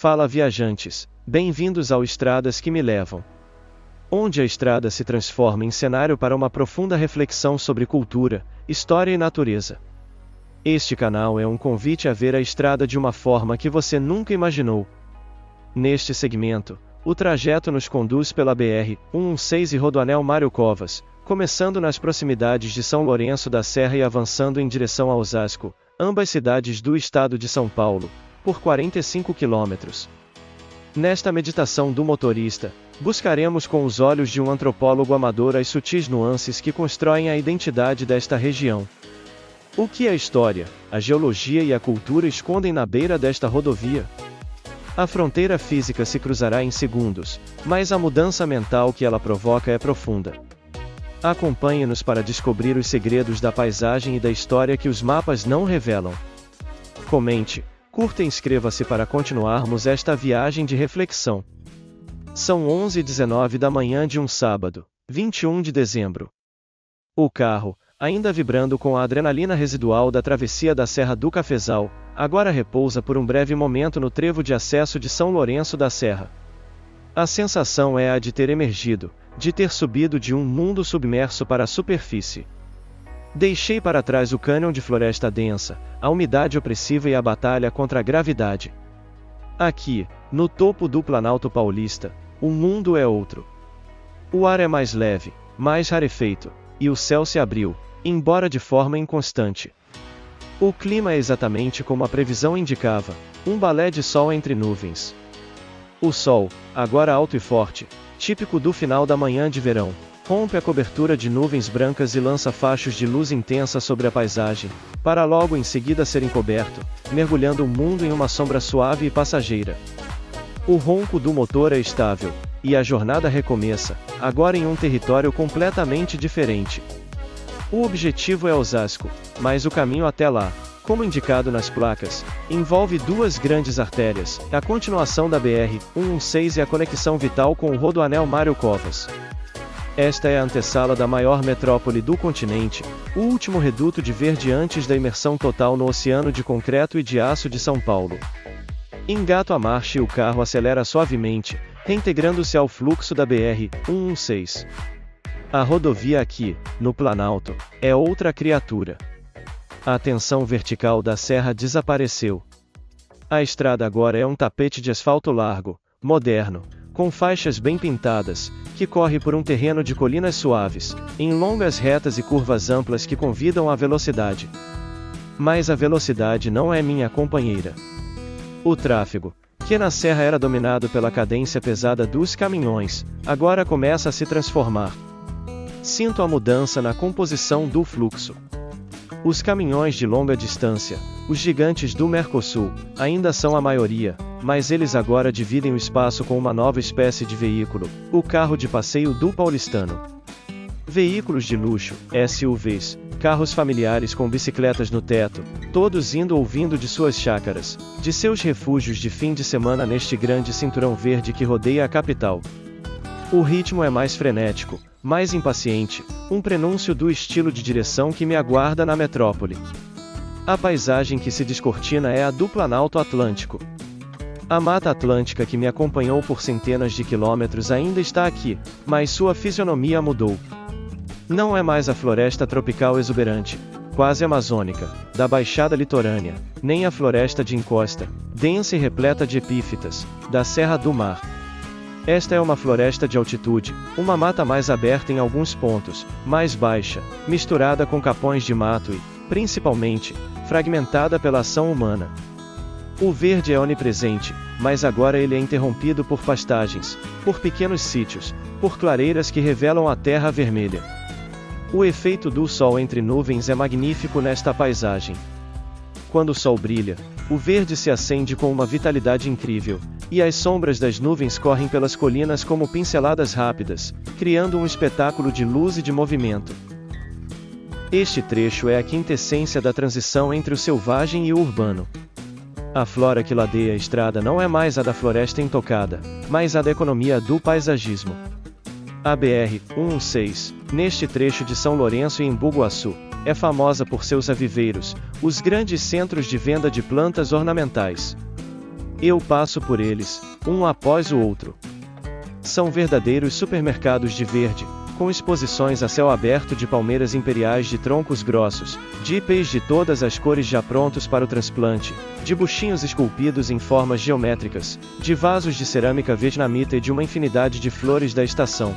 Fala viajantes, bem-vindos ao Estradas que me levam. Onde a estrada se transforma em cenário para uma profunda reflexão sobre cultura, história e natureza. Este canal é um convite a ver a estrada de uma forma que você nunca imaginou. Neste segmento, o trajeto nos conduz pela BR-116 e Rodoanel Mário Covas, começando nas proximidades de São Lourenço da Serra e avançando em direção a Osasco, ambas cidades do estado de São Paulo, por 45 quilômetros. Nesta meditação do motorista, buscaremos com os olhos de um antropólogo amador as sutis nuances que constroem a identidade desta região. O que a história, a geologia e a cultura escondem na beira desta rodovia? A fronteira física se cruzará em segundos, mas a mudança mental que ela provoca é profunda. Acompanhe-nos para descobrir os segredos da paisagem e da história que os mapas não revelam. Comente, curta e inscreva-se para continuarmos esta viagem de reflexão. São 11h19 da manhã de um sábado, 21 de dezembro. O carro, ainda vibrando com a adrenalina residual da travessia da Serra do Cafezal, agora repousa por um breve momento no trevo de acesso de São Lourenço da Serra. A sensação é a de ter emergido, de ter subido de um mundo submerso para a superfície. Deixei para trás o cânion de floresta densa, a umidade opressiva e a batalha contra a gravidade. Aqui, no topo do Planalto Paulista, o mundo é outro. O ar é mais leve, mais rarefeito, e o céu se abriu, embora de forma inconstante. O clima é exatamente como a previsão indicava, um balé de sol entre nuvens. O sol, agora alto e forte, típico do final da manhã de verão, rompe a cobertura de nuvens brancas e lança fachos de luz intensa sobre a paisagem, para logo em seguida ser encoberto, mergulhando o mundo em uma sombra suave e passageira. O ronco do motor é estável, e a jornada recomeça, agora em um território completamente diferente. O objetivo é Osasco, mas o caminho até lá, como indicado nas placas, envolve duas grandes artérias, a continuação da BR-116 e a conexão vital com o Rodoanel Mário Covas. Esta é a antessala da maior metrópole do continente, o último reduto de verde antes da imersão total no oceano de concreto e de aço de São Paulo. Engato a marcha e o carro acelera suavemente, reintegrando-se ao fluxo da BR-116. A rodovia aqui, no Planalto, é outra criatura. A tensão vertical da serra desapareceu. A estrada agora é um tapete de asfalto largo, moderno, com faixas bem pintadas, que corre por um terreno de colinas suaves, em longas retas e curvas amplas que convidam à velocidade. Mas a velocidade não é minha companheira. O tráfego, que na serra era dominado pela cadência pesada dos caminhões, agora começa a se transformar. Sinto a mudança na composição do fluxo. Os caminhões de longa distância, os gigantes do Mercosul, ainda são a maioria, mas eles agora dividem o espaço com uma nova espécie de veículo, o carro de passeio do paulistano. Veículos de luxo, SUVs, carros familiares com bicicletas no teto, todos indo ou vindo de suas chácaras, de seus refúgios de fim de semana neste grande cinturão verde que rodeia a capital. O ritmo é mais frenético, mais impaciente, um prenúncio do estilo de direção que me aguarda na metrópole. A paisagem que se descortina é a do Planalto Atlântico. A Mata Atlântica que me acompanhou por centenas de quilômetros ainda está aqui, mas sua fisionomia mudou. Não é mais a floresta tropical exuberante, quase amazônica, da Baixada Litorânea, nem a floresta de encosta, densa e repleta de epífitas, da Serra do Mar. Esta é uma floresta de altitude, uma mata mais aberta em alguns pontos, mais baixa, misturada com capões de mato e, principalmente, fragmentada pela ação humana. O verde é onipresente, mas agora ele é interrompido por pastagens, por pequenos sítios, por clareiras que revelam a terra vermelha. O efeito do sol entre nuvens é magnífico nesta paisagem. Quando o sol brilha, o verde se acende com uma vitalidade incrível, e as sombras das nuvens correm pelas colinas como pinceladas rápidas, criando um espetáculo de luz e de movimento. Este trecho é a quintessência da transição entre o selvagem e o urbano. A flora que ladeia a estrada não é mais a da floresta intocada, mas a da economia do paisagismo. A BR-116, neste trecho de São Lourenço e Embu-Guaçu, é famosa por seus aviveiros, os grandes centros de venda de plantas ornamentais. Eu passo por eles, um após o outro. São verdadeiros supermercados de verde, com exposições a céu aberto de palmeiras imperiais de troncos grossos, de ipês de todas as cores já prontos para o transplante, de buchinhos esculpidos em formas geométricas, de vasos de cerâmica vietnamita e de uma infinidade de flores da estação.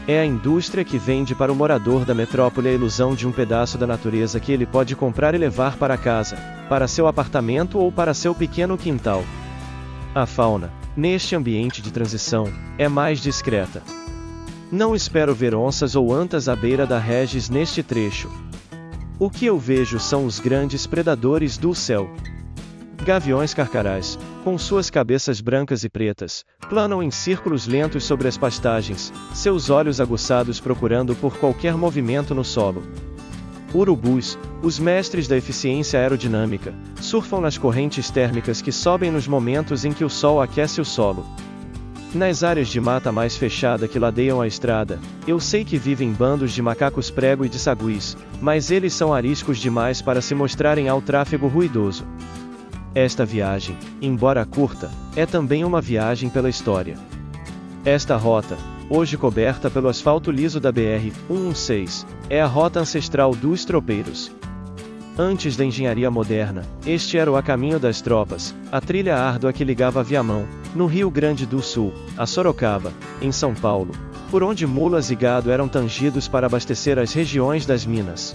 É a indústria que vende para o morador da metrópole a ilusão de um pedaço da natureza que ele pode comprar e levar para casa, para seu apartamento ou para seu pequeno quintal. A fauna, neste ambiente de transição, é mais discreta. Não espero ver onças ou antas à beira da Regis neste trecho. O que eu vejo são os grandes predadores do céu. Gaviões carcarás, com suas cabeças brancas e pretas, planam em círculos lentos sobre as pastagens, seus olhos aguçados procurando por qualquer movimento no solo. Urubus, os mestres da eficiência aerodinâmica, surfam nas correntes térmicas que sobem nos momentos em que o sol aquece o solo. Nas áreas de mata mais fechada que ladeiam a estrada, eu sei que vivem bandos de macacos prego e de saguis, mas eles são ariscos demais para se mostrarem ao tráfego ruidoso. Esta viagem, embora curta, é também uma viagem pela história. Esta rota, hoje coberta pelo asfalto liso da BR-116, é a rota ancestral dos tropeiros. Antes da engenharia moderna, este era o caminho das tropas, a trilha árdua que ligava Viamão, no Rio Grande do Sul, a Sorocaba, em São Paulo, por onde mulas e gado eram tangidos para abastecer as regiões das Minas.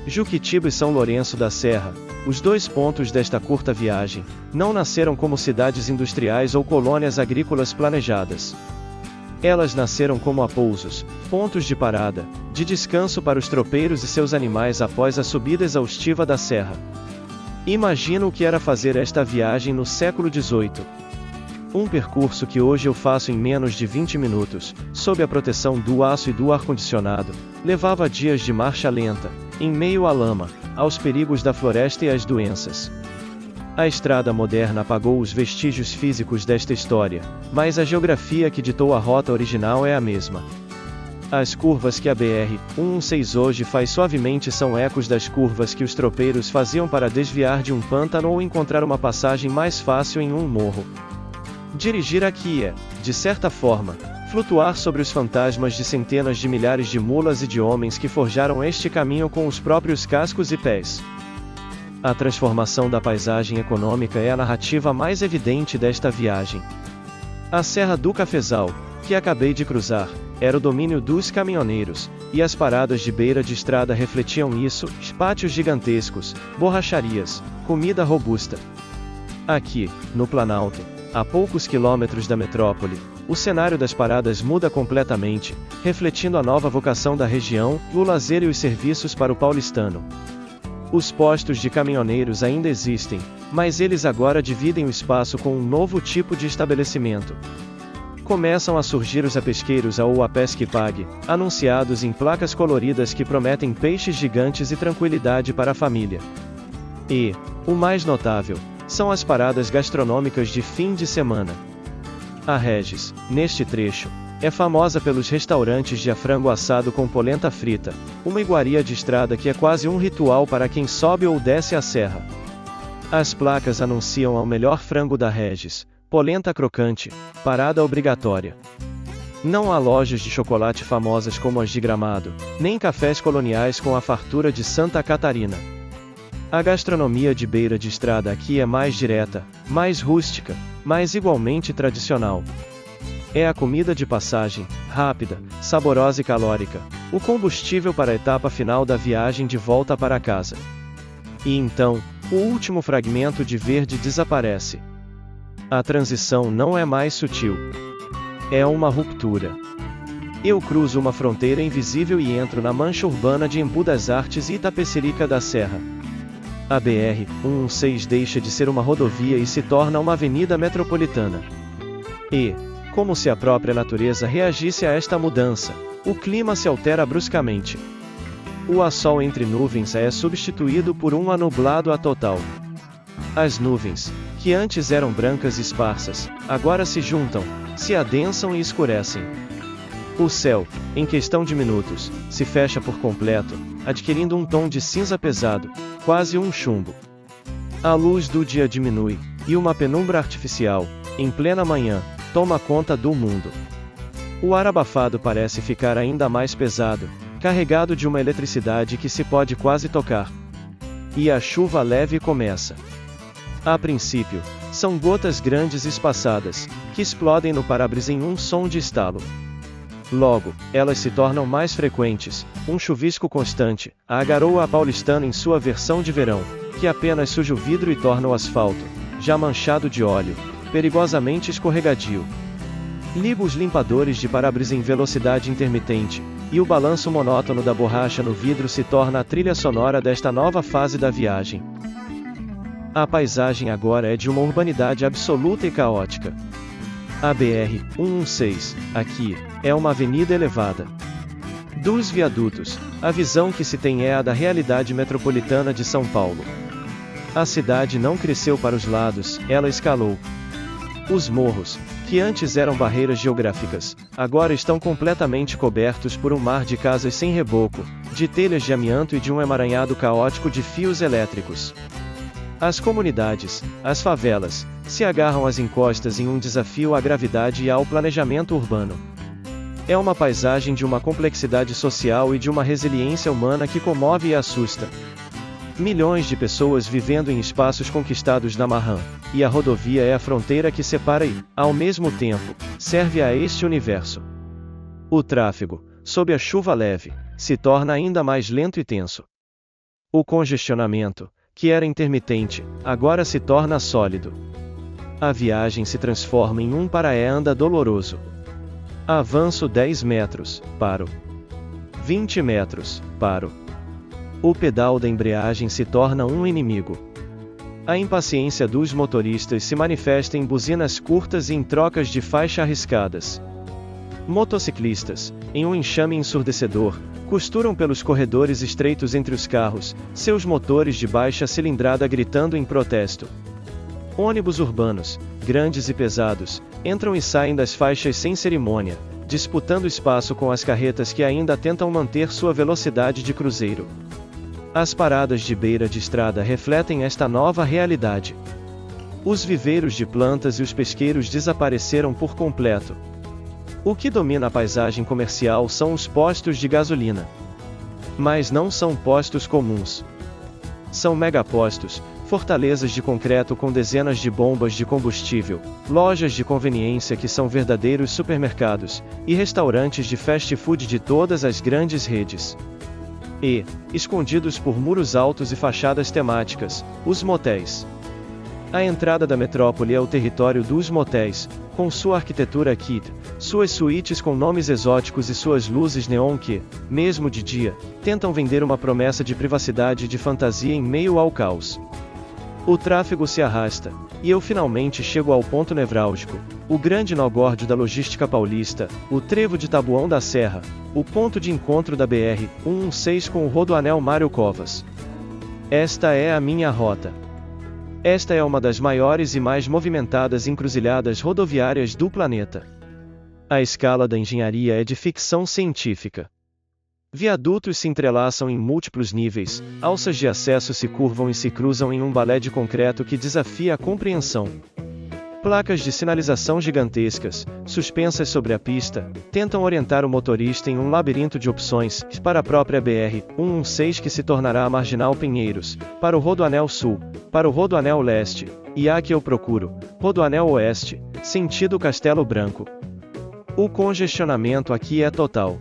Juquitiba e São Lourenço da Serra, os dois pontos desta curta viagem, não nasceram como cidades industriais ou colônias agrícolas planejadas. Elas nasceram como apousos, pontos de parada, de descanso para os tropeiros e seus animais após a subida exaustiva da serra. Imagino o que era fazer esta viagem no século XVIII. Um percurso que hoje eu faço em menos de 20 minutos, sob a proteção do aço e do ar-condicionado, levava dias de marcha lenta, em meio à lama, aos perigos da floresta e às doenças. A estrada moderna apagou os vestígios físicos desta história, mas a geografia que ditou a rota original é a mesma. As curvas que a BR-116 hoje faz suavemente são ecos das curvas que os tropeiros faziam para desviar de um pântano ou encontrar uma passagem mais fácil em um morro. Dirigir aqui é, de certa forma, flutuar sobre os fantasmas de centenas de milhares de mulas e de homens que forjaram este caminho com os próprios cascos e pés. A transformação da paisagem econômica é a narrativa mais evidente desta viagem. A Serra do Cafezal, que acabei de cruzar, era o domínio dos caminhoneiros, e as paradas de beira de estrada refletiam isso, pátios gigantescos, borracharias, comida robusta. Aqui, no Planalto, a poucos quilômetros da metrópole, o cenário das paradas muda completamente, refletindo a nova vocação da região, o lazer e os serviços para o paulistano. Os postos de caminhoneiros ainda existem, mas eles agora dividem o espaço com um novo tipo de estabelecimento. Começam a surgir os apesqueiros ou a pesca e pague, anunciados em placas coloridas que prometem peixes gigantes e tranquilidade para a família. E, o mais notável, são as paradas gastronômicas de fim de semana. A Regis, neste trecho, é famosa pelos restaurantes de frango assado com polenta frita, uma iguaria de estrada que é quase um ritual para quem sobe ou desce a serra. As placas anunciam ao melhor frango da Regis, polenta crocante, parada obrigatória. Não há lojas de chocolate famosas como as de Gramado, nem cafés coloniais com a fartura de Santa Catarina. A gastronomia de beira de estrada aqui é mais direta, mais rústica, mas igualmente tradicional. É a comida de passagem, rápida, saborosa e calórica, o combustível para a etapa final da viagem de volta para casa. E então, o último fragmento de verde desaparece. A transição não é mais sutil. É uma ruptura. Eu cruzo uma fronteira invisível e entro na mancha urbana de Embu das Artes e Itapecerica da Serra. A BR-116 deixa de ser uma rodovia e se torna uma avenida metropolitana. E, como se a própria natureza reagisse a esta mudança, o clima se altera bruscamente. O a-sol entre nuvens é substituído por um anublado a total. As nuvens, que antes eram brancas e esparsas, agora se juntam, se adensam e escurecem. O céu, em questão de minutos, se fecha por completo, adquirindo um tom de cinza pesado, quase um chumbo. A luz do dia diminui, e uma penumbra artificial, em plena manhã, toma conta do mundo. O ar abafado parece ficar ainda mais pesado, carregado de uma eletricidade que se pode quase tocar. E a chuva leve começa. A princípio, são gotas grandes espaçadas, que explodem no para-brisa em um som de estalo. Logo, elas se tornam mais frequentes, um chuvisco constante, a garoa paulistana em sua versão de verão, que apenas suja o vidro e torna o asfalto, já manchado de óleo, perigosamente escorregadio. Ligo os limpadores de para-brisa em velocidade intermitente, e o balanço monótono da borracha no vidro se torna a trilha sonora desta nova fase da viagem. A paisagem agora é de uma urbanidade absoluta e caótica. A BR-116, aqui, é uma avenida elevada. Dos viadutos, a visão que se tem é a da realidade metropolitana de São Paulo. A cidade não cresceu para os lados, ela escalou. Os morros, que antes eram barreiras geográficas, agora estão completamente cobertos por um mar de casas sem reboco, de telhas de amianto e de um emaranhado caótico de fios elétricos. As comunidades, as favelas, se agarram às encostas em um desafio à gravidade e ao planejamento urbano. É uma paisagem de uma complexidade social e de uma resiliência humana que comove e assusta. Milhões de pessoas vivendo em espaços conquistados na marrã, e a rodovia é a fronteira que separa e, ao mesmo tempo, serve a este universo. O tráfego, sob a chuva leve, se torna ainda mais lento e tenso. O congestionamento, que era intermitente, agora se torna sólido. A viagem se transforma em um para-anda doloroso. Avanço 10 metros, paro. 20 metros, paro. O pedal da embreagem se torna um inimigo. A impaciência dos motoristas se manifesta em buzinas curtas e em trocas de faixa arriscadas. Motociclistas, em um enxame ensurdecedor, costuram pelos corredores estreitos entre os carros, seus motores de baixa cilindrada gritando em protesto. Ônibus urbanos, grandes e pesados, entram e saem das faixas sem cerimônia, disputando espaço com as carretas que ainda tentam manter sua velocidade de cruzeiro. As paradas de beira de estrada refletem esta nova realidade. Os viveiros de plantas e os pesqueiros desapareceram por completo. O que domina a paisagem comercial são os postos de gasolina. Mas não são postos comuns. São megapostos, fortalezas de concreto com dezenas de bombas de combustível, lojas de conveniência que são verdadeiros supermercados, e restaurantes de fast food de todas as grandes redes. E, escondidos por muros altos e fachadas temáticas, os motéis. A entrada da metrópole é o território dos motéis, com sua arquitetura kit, suas suítes com nomes exóticos e suas luzes neon que, mesmo de dia, tentam vender uma promessa de privacidade e de fantasia em meio ao caos. O tráfego se arrasta, e eu finalmente chego ao ponto nevrálgico, o grande nó górdio da logística paulista, o trevo de Taboão da Serra, o ponto de encontro da BR-116 com o rodoanel Mário Covas. Esta é a minha rota. Esta é uma das maiores e mais movimentadas encruzilhadas rodoviárias do planeta. A escala da engenharia é de ficção científica. Viadutos se entrelaçam em múltiplos níveis, alças de acesso se curvam e se cruzam em um balé de concreto que desafia a compreensão. Placas de sinalização gigantescas, suspensas sobre a pista, tentam orientar o motorista em um labirinto de opções, para a própria BR-116 que se tornará a Marginal Pinheiros, para o Rodoanel Sul, para o Rodoanel Leste, e a que eu procuro, Rodoanel Oeste, sentido Castelo Branco. O congestionamento aqui é total.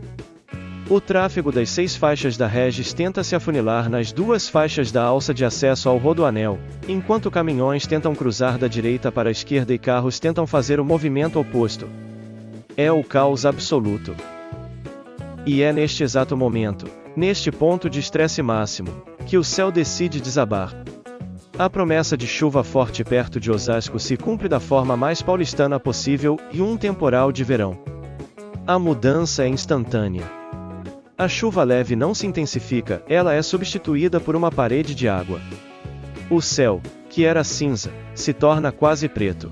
O tráfego das 6 faixas da Regis tenta se afunilar nas 2 faixas da alça de acesso ao rodoanel, enquanto caminhões tentam cruzar da direita para a esquerda e carros tentam fazer o movimento oposto. É o caos absoluto. E é neste exato momento, neste ponto de estresse máximo, que o céu decide desabar. A promessa de chuva forte perto de Osasco se cumpre da forma mais paulistana possível e um temporal de verão. A mudança é instantânea. A chuva leve não se intensifica, ela é substituída por uma parede de água. O céu, que era cinza, se torna quase preto.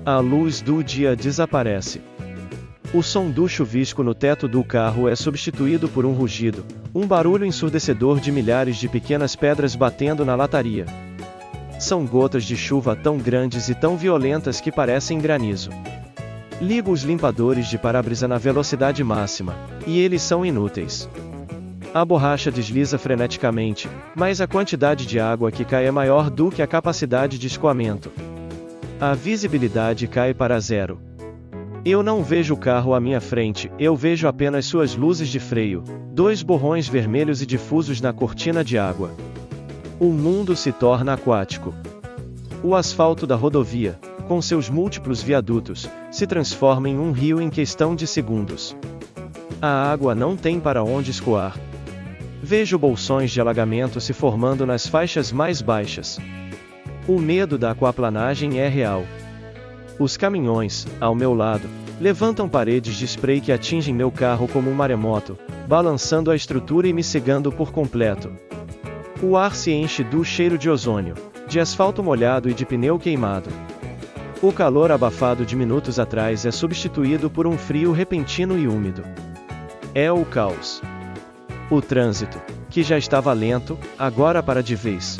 A luz do dia desaparece. O som do chuvisco no teto do carro é substituído por um rugido, um barulho ensurdecedor de milhares de pequenas pedras batendo na lataria. São gotas de chuva tão grandes e tão violentas que parecem granizo. Ligo os limpadores de para-brisa na velocidade máxima, e eles são inúteis. A borracha desliza freneticamente, mas a quantidade de água que cai é maior do que a capacidade de escoamento. A visibilidade cai para zero. Eu não vejo o carro à minha frente, eu vejo apenas suas luzes de freio, 2 borrões vermelhos e difusos na cortina de água. O mundo se torna aquático. O asfalto da rodovia, com seus múltiplos viadutos, se transforma em um rio em questão de segundos. A água não tem para onde escoar. Vejo bolsões de alagamento se formando nas faixas mais baixas. O medo da aquaplanagem é real. Os caminhões, ao meu lado, levantam paredes de spray que atingem meu carro como um maremoto, balançando a estrutura e me cegando por completo. O ar se enche do cheiro de ozônio, de asfalto molhado e de pneu queimado. O calor abafado de minutos atrás é substituído por um frio repentino e úmido. É o caos. O trânsito, que já estava lento, agora para de vez.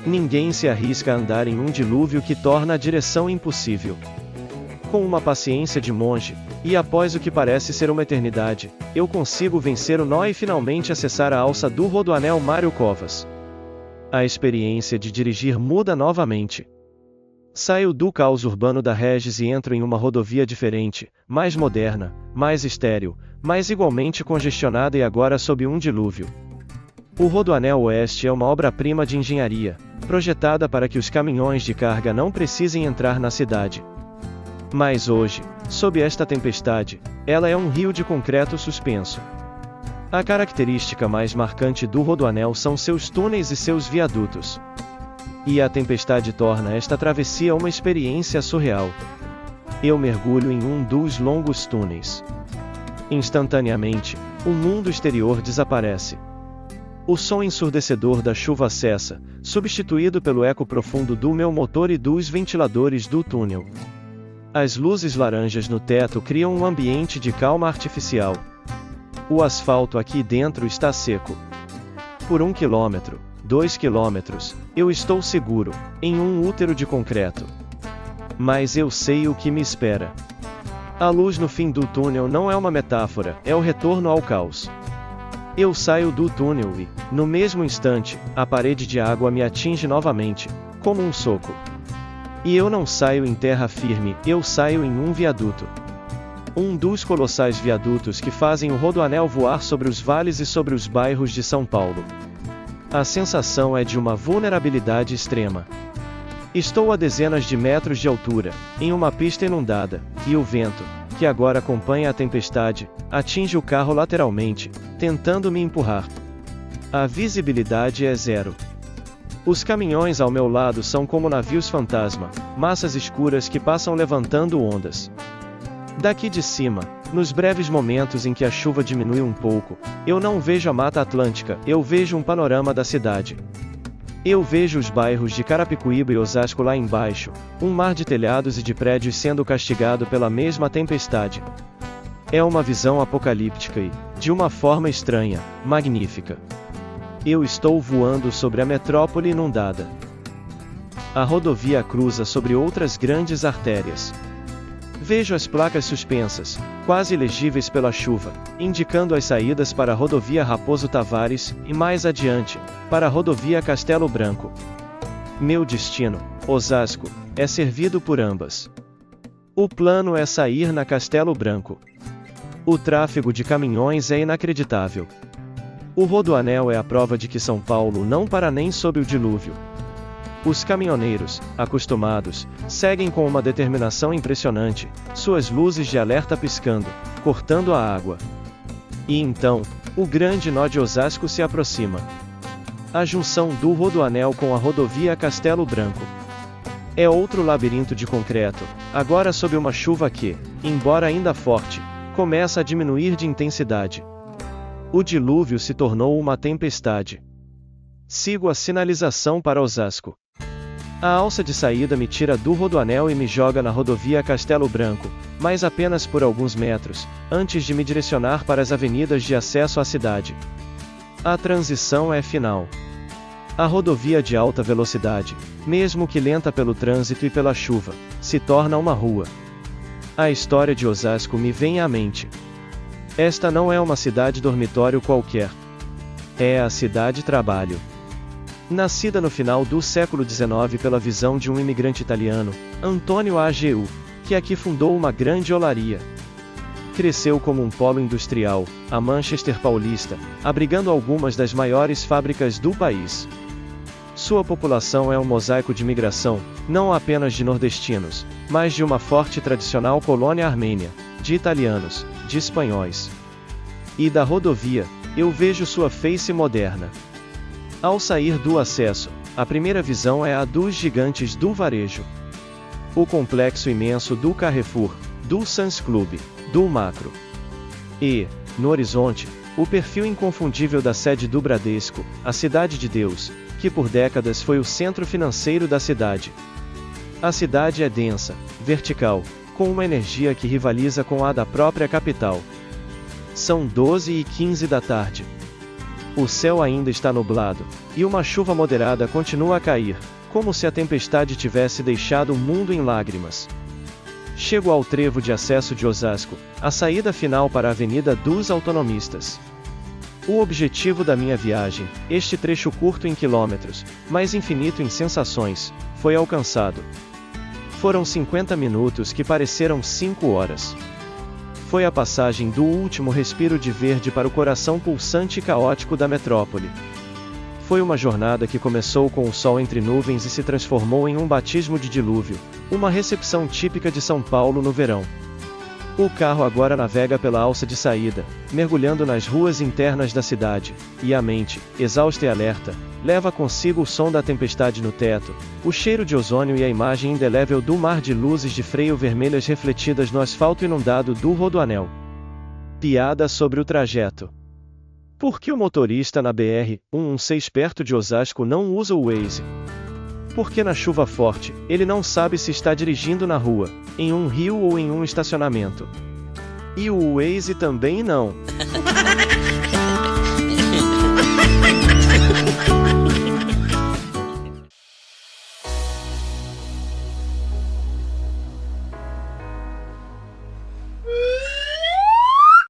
Ninguém se arrisca a andar em um dilúvio que torna a direção impossível. Com uma paciência de monge, e após o que parece ser uma eternidade, eu consigo vencer o nó e finalmente acessar a alça do Rodoanel Mário Covas. A experiência de dirigir muda novamente. Saio do caos urbano da Regis e entro em uma rodovia diferente, mais moderna, mais estéril, mas igualmente congestionada e agora sob um dilúvio. O Rodoanel Oeste é uma obra-prima de engenharia, projetada para que os caminhões de carga não precisem entrar na cidade. Mas hoje, sob esta tempestade, ela é um rio de concreto suspenso. A característica mais marcante do Rodoanel são seus túneis e seus viadutos. E a tempestade torna esta travessia uma experiência surreal. Eu mergulho em um dos longos túneis. Instantaneamente, o mundo exterior desaparece. O som ensurdecedor da chuva cessa, substituído pelo eco profundo do meu motor e dos ventiladores do túnel. As luzes laranjas no teto criam um ambiente de calma artificial. O asfalto aqui dentro está seco. Por 1 quilômetro, 2 quilômetros, eu estou seguro, em um útero de concreto. Mas eu sei o que me espera. A luz no fim do túnel não é uma metáfora, é o retorno ao caos. Eu saio do túnel e, no mesmo instante, a parede de água me atinge novamente, como um soco. E eu não saio em terra firme, eu saio em um viaduto. Um dos colossais viadutos que fazem o Rodoanel voar sobre os vales e sobre os bairros de São Paulo. A sensação é de uma vulnerabilidade extrema. Estou a dezenas de metros de altura, em uma pista inundada, e o vento, que agora acompanha a tempestade, atinge o carro lateralmente, tentando me empurrar. A visibilidade é zero. Os caminhões ao meu lado são como navios fantasma, massas escuras que passam levantando ondas. Daqui de cima, nos breves momentos em que a chuva diminui um pouco, eu não vejo a Mata Atlântica, eu vejo um panorama da cidade. Eu vejo os bairros de Carapicuíba e Osasco lá embaixo, um mar de telhados e de prédios sendo castigado pela mesma tempestade. É uma visão apocalíptica e, de uma forma estranha, magnífica. Eu estou voando sobre a metrópole inundada. A rodovia cruza sobre outras grandes artérias. Vejo as placas suspensas, quase ilegíveis pela chuva, indicando as saídas para a rodovia Raposo Tavares, e mais adiante, para a rodovia Castelo Branco. Meu destino, Osasco, é servido por ambas. O plano é sair na Castelo Branco. O tráfego de caminhões é inacreditável. O Rodoanel é a prova de que São Paulo não para nem sob o dilúvio. Os caminhoneiros, acostumados, seguem com uma determinação impressionante, suas luzes de alerta piscando, cortando a água. E então, o grande nó de Osasco se aproxima. A junção do Rodoanel com a rodovia Castelo Branco. É outro labirinto de concreto, agora sob uma chuva que, embora ainda forte, começa a diminuir de intensidade. O dilúvio se tornou uma tempestade. Sigo a sinalização para Osasco. A alça de saída me tira do Rodoanel e me joga na rodovia Castelo Branco, mas apenas por alguns metros, antes de me direcionar para as avenidas de acesso à cidade. A transição é final. A rodovia de alta velocidade, mesmo que lenta pelo trânsito e pela chuva, se torna uma rua. A história de Osasco me vem à mente. Esta não é uma cidade dormitório qualquer. É a cidade-trabalho. Nascida no final do século XIX pela visão de um imigrante italiano, Antonio Ageu, que aqui fundou uma grande olaria. Cresceu como um polo industrial, a Manchester paulista, abrigando algumas das maiores fábricas do país. Sua população é um mosaico de migração, não apenas de nordestinos, mas de uma forte e tradicional colônia armênia, de italianos, de espanhóis. E da rodovia, eu vejo sua face moderna. Ao sair do acesso, a primeira visão é a dos gigantes do varejo. O complexo imenso do Carrefour, do Sam's Club, do Macro. E, no horizonte, o perfil inconfundível da sede do Bradesco, a Cidade de Deus, que por décadas foi o centro financeiro da cidade. A cidade é densa, vertical, com uma energia que rivaliza com a da própria capital. São 12h15 da tarde. O céu ainda está nublado, e uma chuva moderada continua a cair, como se a tempestade tivesse deixado o mundo em lágrimas. Chego ao trevo de acesso de Osasco, a saída final para a Avenida dos Autonomistas. O objetivo da minha viagem, este trecho curto em quilômetros, mas infinito em sensações, foi alcançado. Foram 50 minutos que pareceram 5 horas. Foi a passagem do último respiro de verde para o coração pulsante e caótico da metrópole. Foi uma jornada que começou com o sol entre nuvens e se transformou em um batismo de dilúvio, uma recepção típica de São Paulo no verão. O carro agora navega pela alça de saída, mergulhando nas ruas internas da cidade, e a mente, exausta e alerta, leva consigo o som da tempestade no teto, o cheiro de ozônio e a imagem indelével do mar de luzes de freio vermelhas refletidas no asfalto inundado do Rodoanel. Piada sobre o trajeto. Por que o motorista na BR-116 perto de Osasco não usa o Waze? Porque na chuva forte, ele não sabe se está dirigindo na rua, em um rio ou em um estacionamento. E o Waze também não.